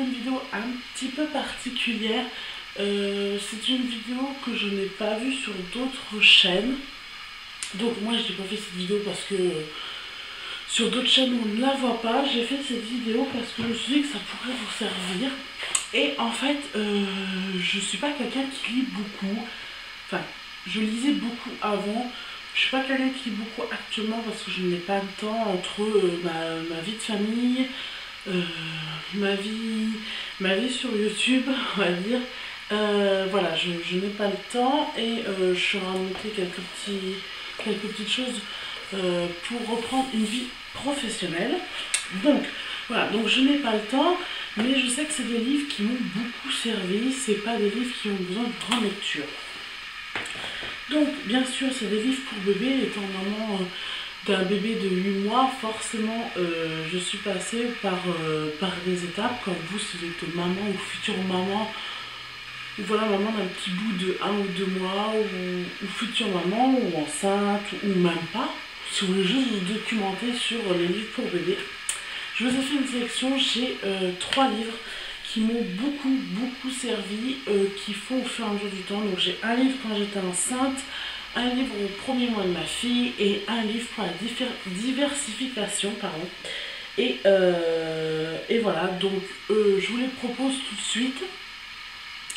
une vidéo un petit peu particulière. C'est une vidéo que je n'ai pas vue sur d'autres chaînes. Donc moi je n'ai pas fait cette vidéo parce que sur d'autres chaînes on ne la voit pas. J'ai fait cette vidéo parce que je me suis dit que ça pourrait vous servir. Et en fait, je suis pas quelqu'un qui lit beaucoup. Enfin, je lisais beaucoup avant. Je suis pas quelqu'un qui lit beaucoup actuellement parce que je n'ai pas le temps entre ma vie de famille, ma vie sur YouTube, on va dire. Voilà, je n'ai pas le temps et je suis en train de noter quelques petites choses pour reprendre une vie professionnelle. Donc, voilà, donc je n'ai pas le temps, mais je sais que c'est des livres qui m'ont beaucoup servi. C'est pas des livres qui ont besoin de grande lecture. Donc, bien sûr, c'est des livres pour bébé. Étant maman d'un bébé de 8 mois, forcément, je suis passée par des étapes. Comme vous, si vous êtes maman ou future maman, ou voilà, maman d'un petit bout de 1 ou 2 mois, ou future maman, ou enceinte, ou même pas. Si vous voulez juste vous documenter sur les livres pour bébé, je vous ai fait une sélection. J'ai 3 livres qui m'ont beaucoup servi, qui font au fur et à mesure du temps. Donc j'ai un livre quand j'étais enceinte, un livre au premier mois de ma fille et un livre pour la diversification, pardon. Et voilà, donc je vous les propose tout de suite.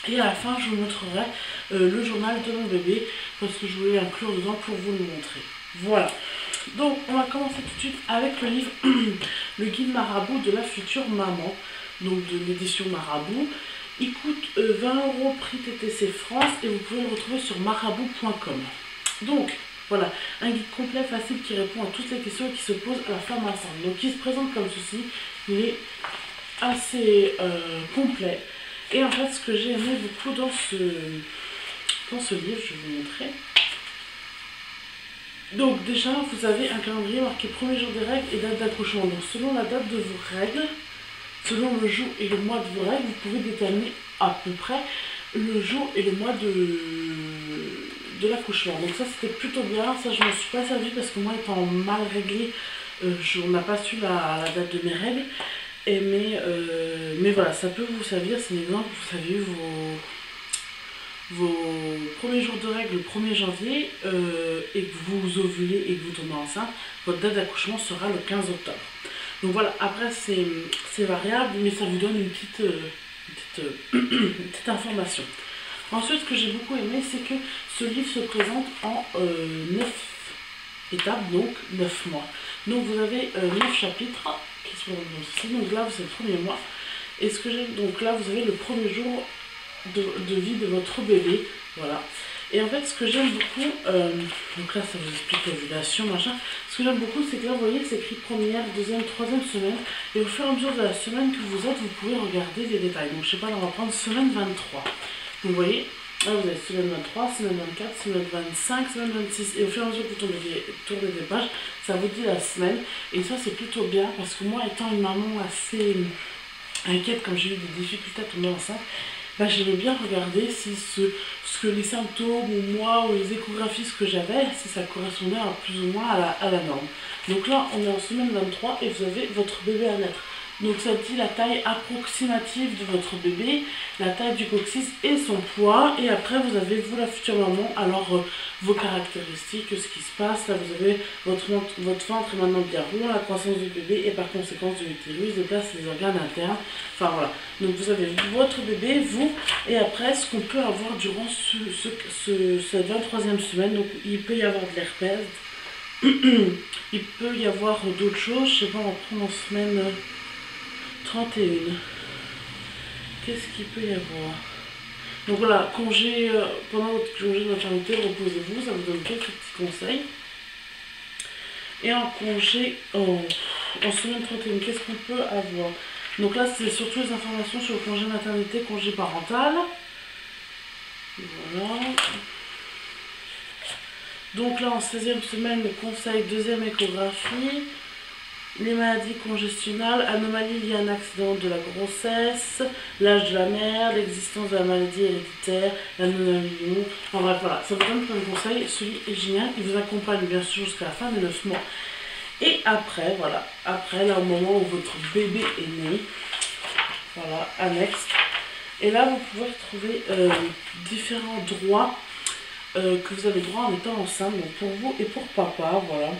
Et à la fin, je vous montrerai le journal de mon bébé parce que je voulais l'inclure dedans pour vous le montrer. Voilà. Donc on va commencer tout de suite avec le livre Le guide marabout de la future maman, donc de l'édition Marabout. Il coûte 20 € prix TTC France et vous pouvez le retrouver sur marabout.com. Donc voilà, un guide complet, facile, qui répond à toutes les questions qui se posent à la femme enceinte. Donc il se présente comme ceci, il est assez complet. Et en fait, ce que j'ai aimé beaucoup dans ce livre, je vais vous montrer. Donc déjà, vous avez un calendrier marqué premier jour des règles et date d'accouchement. Donc selon la date de vos règles, selon le jour et le mois de vos règles, vous pouvez déterminer à peu près le jour et le mois de l'accouchement. Donc ça, c'était plutôt bien. Ça, je ne m'en suis pas servi parce que moi, étant mal réglée, on n'a pas su la date de mes règles. Mais voilà, ça peut vous servir. C'est un exemple. Vous savez vos premiers jours de règles le 1er janvier et que vous ovulez et que vous tombez enceinte, votre date d'accouchement sera le 15 octobre. Donc voilà, après c'est variable, mais ça vous donne une petite information. Ensuite, ce que j'ai beaucoup aimé, c'est que ce livre se présente en 9 étapes, donc 9 mois. Donc vous avez 9 chapitres qui sont ici. Donc là, c'est le premier mois. Et ce que j'ai, donc là, vous avez le premier jour de vie de votre bébé, voilà. Et en fait, ce que j'aime beaucoup, donc là ça vous explique l'ovulation, machin. Ce que j'aime beaucoup, c'est que là, vous voyez, c'est écrit première, deuxième, troisième semaine. Et au fur et à mesure de la semaine que vous êtes, vous pouvez regarder les détails. Donc je sais pas, là on va prendre semaine 23. Vous voyez, là vous avez semaine 23, semaine 24, semaine 25, semaine 26. Et au fur et à mesure que vous tournez des pages, ça vous dit la semaine. Et ça c'est plutôt bien, parce que moi, étant une maman assez inquiète, quand j'ai eu des difficultés à tomber enceinte, bah, j'aimais bien regarder si ce que les symptômes ou moi ou les échographies ce que j'avais, si ça correspondait plus ou moins à la norme. Donc là on est en semaine 23 et vous avez votre bébé à naître. Donc ça dit la taille approximative de votre bébé, la taille du coccyx et son poids. Et après vous avez vous la future maman, alors vos caractéristiques, ce qui se passe. Là vous avez votre ventre est maintenant bien rond, la croissance du bébé et par conséquent de l'utérus, de place les organes internes. Enfin voilà, donc vous avez votre bébé, vous, et après ce qu'on peut avoir durant cette 23e semaine. Donc il peut y avoir de l'herpès, il peut y avoir d'autres choses, je sais pas, on va prendre en semaine 31. Qu'est-ce qu'il peut y avoir? Donc voilà, congé, pendant votre congé de maternité, reposez-vous, ça vous donne quelques petits conseils. Et en congé, en semaine 31, qu'est-ce qu'on peut avoir? Donc là, c'est surtout les informations sur le congé maternité, congé parental. Voilà. Donc là, en 16e semaine, le conseil, deuxième échographie. Les maladies congestionnelles, anomalies liées à un accident de la grossesse, l'âge de la mère, l'existence de la maladie héréditaire, l'anomalie du monde. En bref, voilà, ça vous donne plein de conseils. Celui est génial, il vous accompagne bien sûr jusqu'à la fin des 9 mois. Et après, voilà, après, là, au moment où votre bébé est né, voilà, annexe. Et là vous pouvez retrouver différents droits que vous avez droit en étant enceinte, donc pour vous et pour papa, voilà.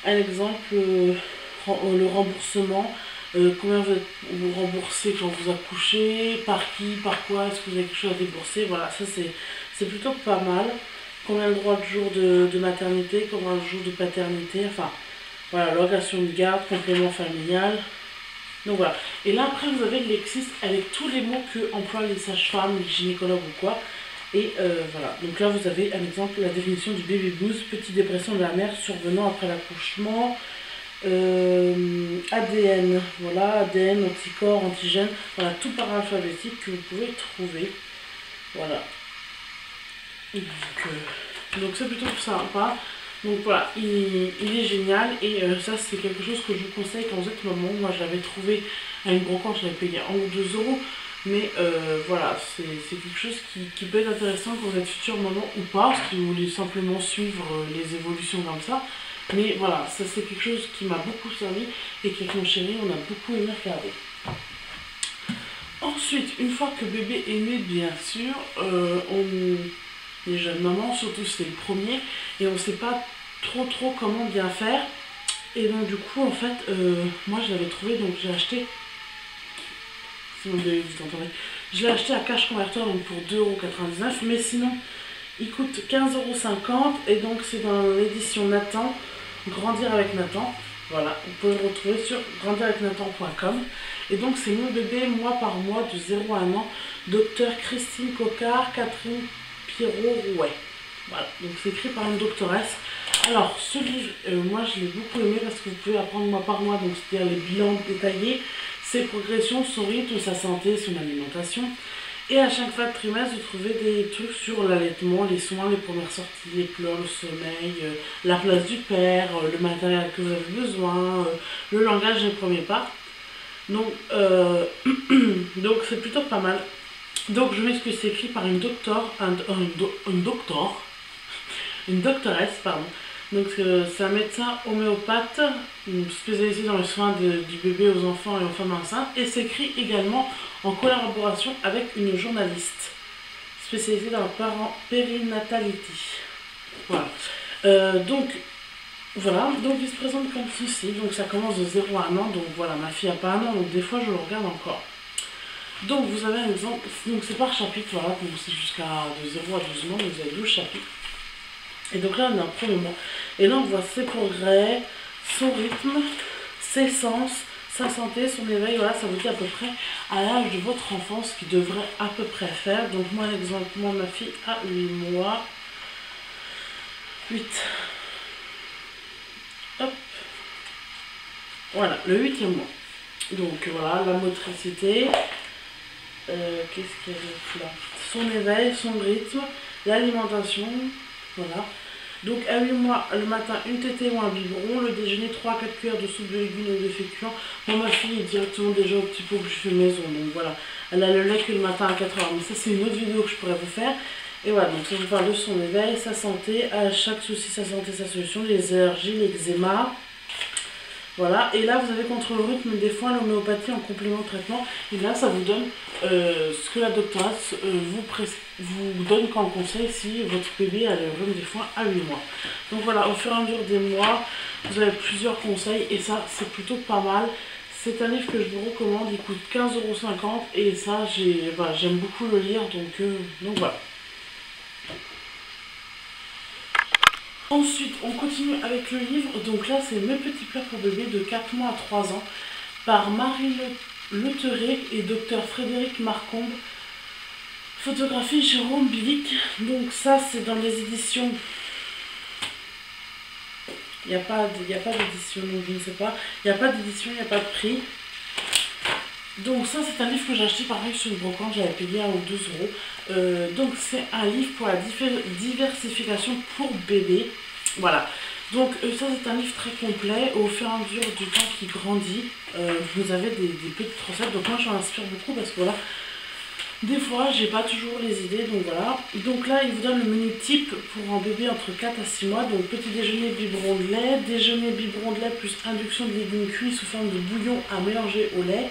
Un exemple, le remboursement, combien vous remboursez quand vous accouchez, par qui, par quoi, est-ce que vous avez quelque chose à débourser, voilà, ça c'est plutôt pas mal. Combien de droits de jours de maternité, combien de jours de paternité, enfin voilà, l'allocation de garde, complément familial. Donc voilà. Et là après vous avez le Lexis avec tous les mots que emploient les sages-femmes, les gynécologues ou quoi. Et voilà. Donc là vous avez un exemple, la définition du baby blues, petite dépression de la mère survenant après l'accouchement. ADN, voilà, ADN, anticorps, antigènes, voilà, tout par alphabétique que vous pouvez trouver. Voilà. Donc c'est plutôt sympa. Donc voilà, il est génial et ça c'est quelque chose que je vous conseille quand vous êtes maman. Moi je l'avais trouvé à une brocante, je l'avais payé 1 ou 2 euros. Mais voilà, c'est quelque chose qui peut être intéressant quand vous êtes future maman ou pas, si vous voulez simplement suivre les évolutions comme ça. Mais voilà, ça c'est quelque chose qui m'a beaucoup servi et qu'avec mon chéri on a beaucoup aimé regarder. Ensuite, une fois que bébé est né, bien sûr, les jeunes mamans, surtout c'est le premier, et on ne sait pas trop comment bien faire. Et donc du coup, en fait, moi je l'avais trouvé, donc j'ai acheté, si vous entendez, je l'ai acheté à Cash Converter donc pour 2,99 €, mais sinon il coûte 15,50 € et donc c'est dans l'édition Nathan, Grandir avec Nathan. Voilà, vous pouvez le retrouver sur grandiravecnathan.com. Et donc c'est mon bébé mois par mois de 0 à 1 an, docteur Christine Cocard, Catherine Pirot-Rouet. Voilà, donc c'est écrit par une doctoresse. Alors ce livre, moi je l'ai beaucoup aimé parce que vous pouvez apprendre mois par mois, donc c'est-à-dire les bilans détaillés, ses progressions, son rythme, sa santé, son alimentation. Et à chaque fin de trimestre, vous trouvez des trucs sur l'allaitement, les soins, les premières sorties, les pleurs, le sommeil, la place du père, le matériel que vous avez besoin, le langage des premiers pas. Donc c'est plutôt pas mal. Donc je m'excuse, c'est écrit par une doctoresse, pardon. Donc c'est un médecin homéopathe spécialisé dans les soins du bébé aux enfants et aux femmes enceintes. Et c'est écrit également en collaboration avec une journaliste spécialisée dans la périnatalité. Voilà. Donc il se présente comme ceci. Donc ça commence de 0 à 1 an. Donc voilà, ma fille a pas 1 an, donc des fois je le regarde encore. Donc vous avez un exemple, donc c'est par chapitre, voilà, donc c'est jusqu'à de 0 à 12 mois, donc vous avez 12 chapitres. Et donc là on a un premier mois. Et là on voit ses progrès, son rythme, ses sens, sa santé, son éveil, voilà, ça vous dit à peu près à l'âge de votre enfant ce qu'il devrait à peu près faire. Donc moi l'exemple, moi ma fille a 8 mois. 8. Hop. Voilà, le 8e mois. Donc voilà, la motricité. Qu'est-ce qu'il y a d'autre là? Son éveil, son rythme, l'alimentation, voilà. Donc à 8 mois, le matin, une tétée ou un biberon, le déjeuner, 3-4 cuillères de soupe de légumes et de féculents. Moi, ma fille est directement déjà au petit pot que je fais maison, donc voilà. Elle a le lait que le matin à 4 h, mais ça c'est une autre vidéo que je pourrais vous faire. Et voilà, donc ça vous parle de son éveil, sa santé, à chaque souci, sa santé, sa solution, les allergies, l'eczéma. Voilà, et là vous avez contre le rythme des fois l'homéopathie en complément de traitement. Et là ça vous donne ce que la doctoresse vous donne comme conseil si votre bébé a le rhume des foins à 8 mois. Donc voilà, au fur et à mesure des mois, vous avez plusieurs conseils et ça c'est plutôt pas mal. C'est un livre que je vous recommande, il coûte 15,50 € et ça j'aime beaucoup le lire, donc voilà. Ensuite, on continue avec le livre. Donc là, c'est Mes petits plats pour bébé de 4 mois à 3 ans par Marie Leteré et Dr Frédéric Marcombe. Photographie Jérôme Bilic. Donc ça, c'est dans les éditions. Il n'y a pas d'édition, donc je ne sais pas. Il n'y a pas d'édition, il n'y a pas de prix. Donc ça, c'est un livre que j'ai acheté pareil sur une brocante, j'avais payé 1 ou 2 €. Donc c'est un livre pour la diversification pour bébé. Voilà. Donc ça c'est un livre très complet. Au fur et à mesure du temps qui grandit, vous avez des petites recettes. Donc moi je m'inspire beaucoup parce que voilà, des fois j'ai pas toujours les idées, donc voilà. Donc là il vous donne le menu type pour un bébé entre 4 à 6 mois. Donc petit déjeuner, biberon de lait, déjeuner, biberon de lait plus induction de légumes cuits sous forme de bouillon à mélanger au lait.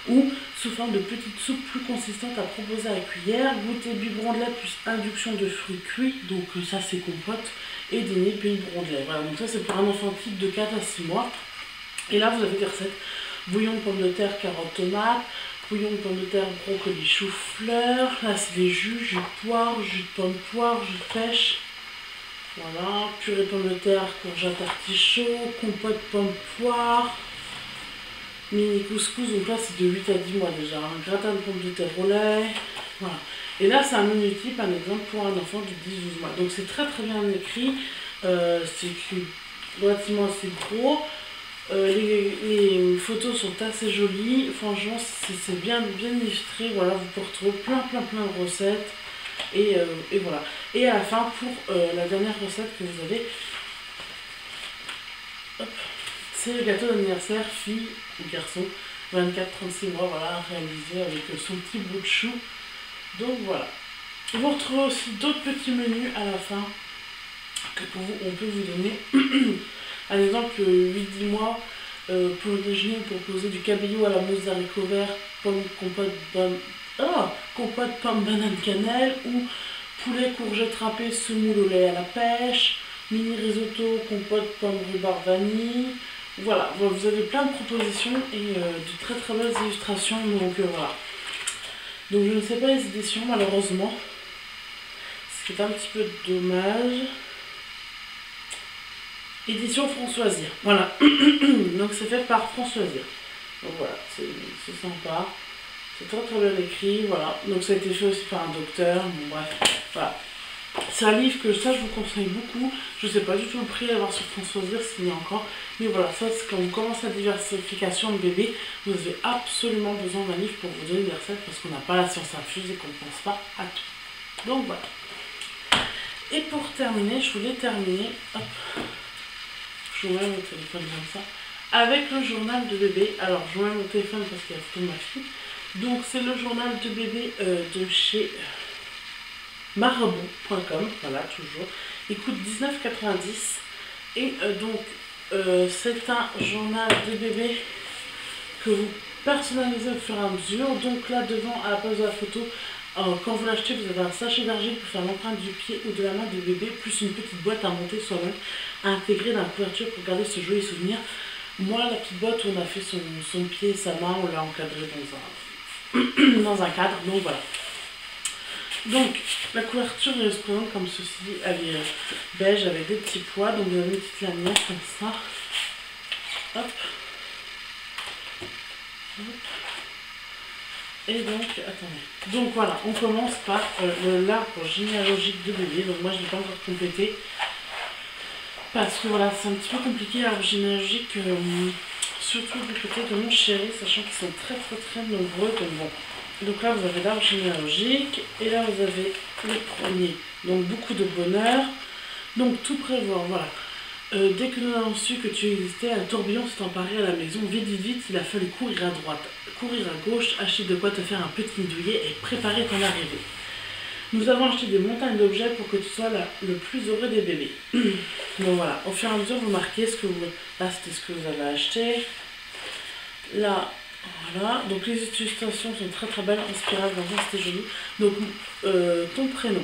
ou sous forme de petites soupes plus consistantes à proposer à la cuillère, goûter biberon de lait plus induction de fruits cuits, donc ça c'est compote, et dîner puis biberon de lait. Voilà, donc ça c'est pour un enfant type de 4 à 6 mois. Et là vous avez des recettes: bouillon de pommes de terre, carottes, tomates, bouillon de pommes de terre, brocoli, chou-fleur. Là c'est des jus, jus de poire, jus de pomme poire, jus de pêche. Voilà, purée de pommes de terre, courgettes, artichauts, compote pomme poire, mini couscous, donc là c'est de 8 à 10 mois déjà, un gratin de pommes de terre au lait, voilà. Et là c'est un menu type, un exemple pour un enfant de 10-12 mois. Donc c'est très très bien écrit, c'est écrit relativement assez gros, les photos sont assez jolies, franchement c'est bien illustré, voilà, vous pouvez retrouver plein de recettes. Et voilà. Et à la fin, pour la dernière recette que vous avez, c'est le gâteau d'anniversaire fille ou garçon, 24-36 mois, voilà, réalisé avec son petit bout de chou. Donc voilà. Vous retrouvez aussi d'autres petits menus à la fin que on peut vous donner. Par exemple, 8-10 mois, pour le déjeuner, vous proposez du cabillaud à la mousse d'haricots verts, compote, pomme, banane, cannelle, ou poulet, courgette râpée, semoule au lait à la pêche, mini risotto, compote, pomme, rhubarbe, vanille. Voilà, vous avez plein de propositions et de très très belles illustrations, donc voilà. Donc je ne sais pas les éditions malheureusement, ce qui est un petit peu dommage. Édition Françoisir, voilà. Donc c'est fait par Françoisir. Donc voilà, c'est sympa. C'est très très bien écrit, voilà. Donc ça a été fait aussi par un docteur, bon bref, voilà. C'est un livre que ça je vous conseille beaucoup. Je ne sais pas du tout le prix à avoir sur Françoisir s'il y a encore. Mais voilà, ça c'est quand on commence la diversification de bébé, vous avez absolument besoin d'un livre pour vous donner des recettes parce qu'on n'a pas la science infuse et qu'on ne pense pas à tout. Donc voilà. Et pour terminer, je voulais terminer, hop, je vous mets mon téléphone comme ça, avec le journal de bébé. Alors je vous mets mon téléphone parce qu'il y a la photo de ma fille. Donc c'est le journal de bébé de chez marabout.com, voilà, toujours. Il coûte 19,90 et donc c'est un journal de bébé que vous personnalisez au fur et à mesure. Donc là devant, à la place de la photo, quand vous l'achetez, vous avez un sachet d'argile pour faire l'empreinte du pied ou de la main du bébé, plus une petite boîte à monter soi-même, intégrée dans la couverture pour garder ce joli souvenir. Moi, la petite boîte où on a fait son pied et sa main, on l'a encadré dans un cadre, donc voilà. Donc la couverture se présente comme ceci, elle est beige avec des petits pois, donc vous avez une petite lanière comme ça. Hop. Hop. Et donc, attendez. Donc voilà, on commence par l'arbre généalogique de bébé. Donc moi je ne l'ai pas encore complété. Parce que voilà, c'est un petit peu compliqué l'arbre généalogique, surtout du côté de mon chéri, sachant qu'ils sont très nombreux. Donc bon. Donc là vous avez l'arbre généalogique. Et là vous avez les premiers. Donc beaucoup de bonheur. Donc tout prévoir, voilà. Dès que nous avons su que tu existais, un tourbillon s'est emparé à la maison. Vite, il a fallu courir à droite, courir à gauche, acheter de quoi te faire un petit douillet et préparer ton arrivée. Nous avons acheté des montagnes d'objets pour que tu sois le plus heureux des bébés. Donc voilà, au fur et à mesure, vous marquez ce que vous... Là, c'était ce que vous avez acheté. Là, voilà. Donc les illustrations sont très belles, inspirables, c'était joli. Donc, ton prénom.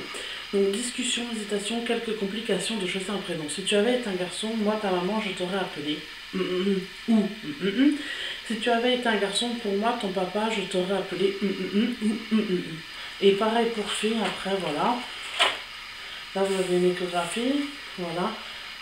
Donc discussion, hésitation, quelques complications de choisir un prénom. Si tu avais été un garçon, moi ta maman, je t'aurais appelé. Ou. Si tu avais été un garçon, pour moi ton papa, je t'aurais appelé. Et pareil pour filles, après voilà. Là vous avez une échographie, voilà.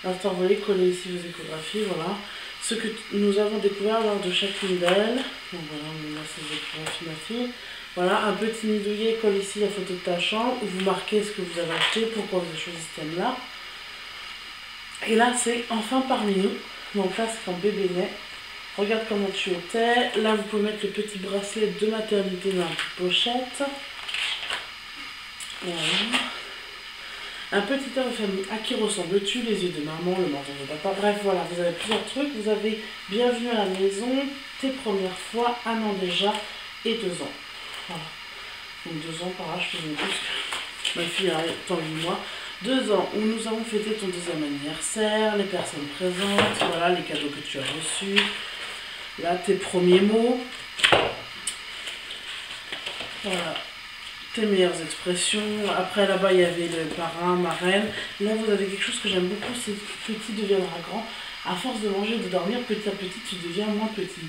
L'instant vous voyez coller ici vos échographies, voilà. Ce que nous avons découvert lors de chacune d'elles. Donc voilà, là c'est les échographies de ma fille. Voilà, un petit nidouillet, colle ici la photo de ta chambre, où vous marquez ce que vous avez acheté, pourquoi vous avez choisi ce thème-là. Et là, c'est enfin parmi nous. Donc là, c'est quand bébé naît. Regarde comment tu étais. Là, vous pouvez mettre le petit bracelet de maternité dans la petite pochette. Voilà. Un petit air de famille. À qui ressembles-tu? Les yeux de maman, le menton de papa. Bref, voilà, vous avez plusieurs trucs. Vous avez bienvenue à la maison, tes premières fois, 1 an déjà et 2 ans. Voilà. Donc 2 ans par là, je faisais plus. Ma fille a 8 mois. 2 ans où nous avons fêté ton 2e anniversaire, les personnes présentes, voilà les cadeaux que tu as reçus. Là, tes premiers mots. Voilà, tes meilleures expressions. Après là-bas il y avait le parrain, marraine. Là vous avez quelque chose que j'aime beaucoup, c'est petit deviendra grand. À force de manger et de dormir, petit à petit tu deviens moins petit.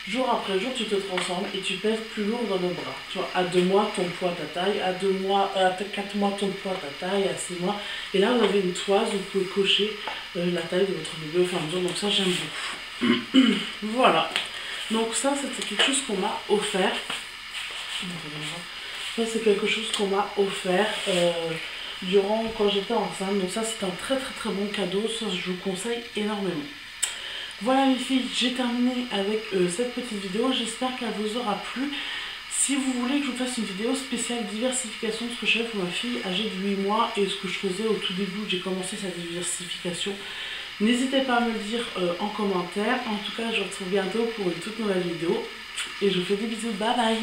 Jour après jour tu te transformes et tu pèses plus lourd dans le bras. Tu vois, à 2 mois ton poids ta taille, à 4 mois ton poids ta taille, à 6 mois. Et là vous avez une toise où vous pouvez cocher la taille de votre bébé au fur et à mesure. Donc ça j'aime beaucoup. Voilà. Donc ça c'était quelque chose qu'on m'a offert. Ça c'est quelque chose qu'on m'a offert durant quand j'étais enceinte. Donc ça c'est un très très très bon cadeau. Ça je vous conseille énormément. Voilà les filles, j'ai terminé avec cette petite vidéo. J'espère qu'elle vous aura plu. Si vous voulez que je vous fasse une vidéo spéciale diversification, ce que je fais pour ma fille âgée de 8 mois et ce que je faisais au tout début où j'ai commencé sa diversification, n'hésitez pas à me le dire en commentaire. En tout cas, je vous retrouve bientôt pour une toute nouvelle vidéo. Et je vous fais des bisous. Bye bye.